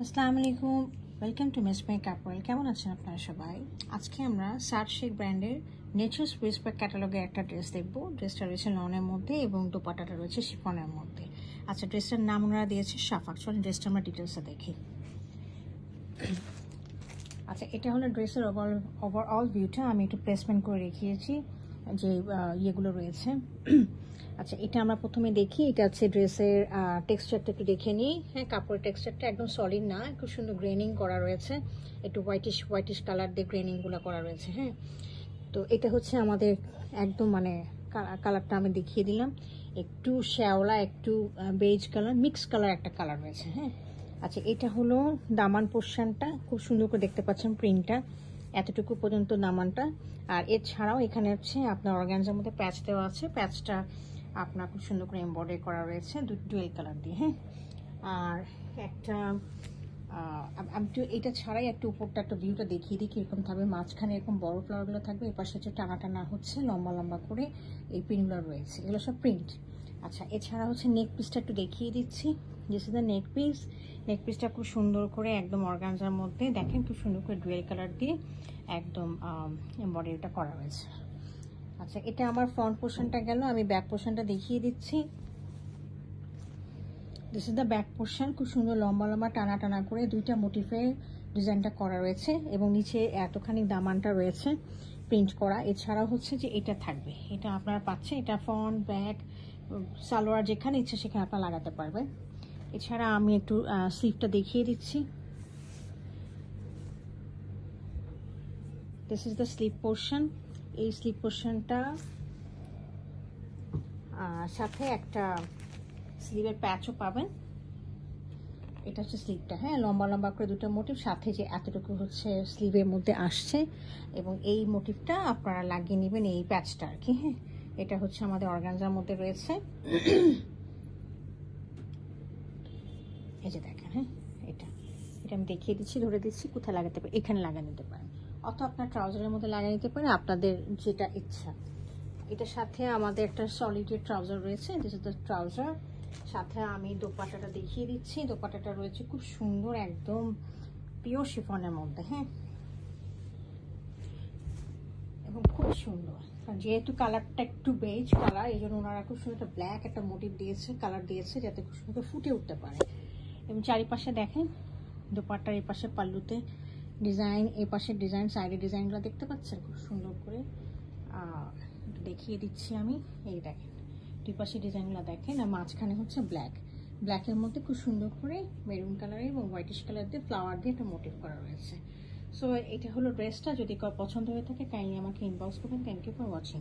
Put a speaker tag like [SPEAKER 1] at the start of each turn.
[SPEAKER 1] আসসালামু আলাইকুম, welcome to miss my কাপড়। কেমন আছেন আপনারা সবাই? আজকে আমরা সার্ট শেখ ব্র্যান্ডের নেচার্স হুইসপার ক্যাটালগের একটা ড্রেস দেখবো। ড্রেসটা রয়েছে লনের মধ্যে এবং দোপাট্টাটা রয়েছে শিফনের মধ্যে। আচ্ছা, ড্রেসটার নাম ওনারা দিয়েছে শাফাক। চলুন ড্রেসটা আমরা ডিটেলসে দেখি। আচ্ছা, এটা হলো ড্রেসের ওভারঅল ভিউটা। আমি একটু প্লেসমেন্ট করে রেখেছি যে ইয়েগুলো রয়েছে। আচ্ছা, এটা আমরা প্রথমে দেখি। এটা হচ্ছে ড্রেসের টেক্সচারটা একটু দেখে নিই। হ্যাঁ, কাপড়ের টেক্সচারটা একদম সলিড না, খুব সুন্দর গ্রেনিং করা রয়েছে। একটু হোয়াইটিশ কালার দিয়ে গ্রেনিংগুলো করা রয়েছে। হ্যাঁ, তো এটা হচ্ছে আমাদের একদম মানে কালারটা আমি দেখিয়ে দিলাম। একটু শ্যাওলা, একটু বেজ কালার, মিক্স কালার একটা কালার রয়েছে। হ্যাঁ, আচ্ছা, এটা হলো দামান পোর্শনটা। খুব সুন্দর করে দেখতে পাচ্ছেন প্রিন্টটা, এতটুকু পর্যন্ত দামানটা। আর এছাড়াও এখানে হচ্ছে আপনার অর্গানজার মধ্যে প্যাচ দেওয়া আছে। প্যাচটা আপনার খুব সুন্দর করে এমব্রয়ডারি করা রয়েছে ডুয়েল কালার দিয়ে। হ্যাঁ, আর একটা আমি তো এটা ছাড়াই একটা উপরটা একটা ভিউটা দেখিয়ে দিই কীরকম থাকবে। মাঝখানে এরকম বড় ফ্লাওয়ারগুলো থাকবে, এর পাশে হচ্ছে টানা টানা হচ্ছে লম্বা লম্বা করে এই প্রিন্টগুলো রয়েছে। এগুলো সব প্রিন্ট। আচ্ছা, এছাড়া হচ্ছে নেক পিসটা একটু দেখিয়ে দিচ্ছি। This is the neck piece. Neck পিসটা খুব সুন্দর করে একদম অর্গানজার মধ্যে দেখেন, খুব সুন্দর করে ডুয়েল কালার দিয়ে একদম এমব্রয়ডারিটা করা রয়েছে। আচ্ছা, এটা আমার ফ্রন্ট পোর্শনটা গেল, আমি ব্যাক পোর্শনটা দেখিয়ে দিচ্ছি। This is the back portion. খুব সুন্দর লম্বা লম্বা টানা টানা করে দুইটা মোটিফে ডিজাইনটা করা রয়েছে এবং নিচে এতখানি দামানটা রয়েছে প্রিন্ট করা। এছাড়াও হচ্ছে যে এটা থাকবে, এটা আপনারা পাচ্ছেন। এটা ফ্রন্ট ব্যাক সালোয়ার যেখানে ইচ্ছে সেখানে আপনারা লাগাতে পারবেন। এছাড়া আমি একটু স্লিভটা দেখিয়ে দিচ্ছি। This is the sleeve portion. এই স্লিভ পোর্শনটা সাথে একটা স্লিভের প্যাচও পাবেন। এটা হচ্ছে স্লিভটা। হ্যাঁ, লম্বা লম্বা করে দুটো মোটিভ, সাথে যে এতটুকু হচ্ছে স্লিভের মধ্যে আসছে এবং এই মোটিভটা আপনারা লাগিয়ে নেবেন এই প্যাচটা আর কি। হ্যাঁ, এটা হচ্ছে আমাদের অর্গানজার মধ্যে রয়েছে। এই যে দেখেন, হ্যাঁ, এটা আমি দেখিয়ে দিচ্ছি, ধরে দিচ্ছি কোথায় লাগাতে পারেন। এখানে লাগিয়ে নিতে পারেন, অথবা আপনার ট্রাউজারের মধ্যে লাগিয়ে নিতে পারেন, আপনাদের যেটা ইচ্ছা। এটার সাথে আমাদের একটা সলিডের ট্রাউজার রয়েছে। This is the trouser. সাথে আমি দোপাট্টাটা দেখিয়ে দিচ্ছি। দোপাট্টাটা রয়েছে খুব সুন্দর, একদম পিওর শিফনের মধ্যে। হ্যাঁ, এবং খুব সুন্দর, কারণ যেহেতু কালারটা একটু বেজ কালার, এই জন্য ওনারা খুব সুন্দর একটা ব্ল্যাক একটা মোটিভ দিয়েছে, কালার দিয়েছে, যাতে খুব সুন্দর ফুটে উঠতে পারে। এবং চারিপাশে দেখেন দোপাট্টার এই পাশে পাল্লুতে ডিজাইন, এই পাশে ডিজাইন, সাইডে ডিজাইনগুলো দেখতে পাচ্ছেন খুব সুন্দর করে। দেখিয়ে দিচ্ছি আমি। এই দেখেন দুই পাশে ডিজাইনগুলো দেখেন, আর মাঝখানে হচ্ছে ব্ল্যাকের মধ্যে খুব সুন্দর করে মেরুন কালারের এবং হোয়াইটিশ কালার দিয়ে ফ্লাওয়ার দিয়ে একটা মোটিভ করা রয়েছে। সো এটা হলো ড্রেসটা। যদি পছন্দ হয়ে থাকে কাইন্ডলি আমাকে ইনবক্স করবেন। Thank you for watching.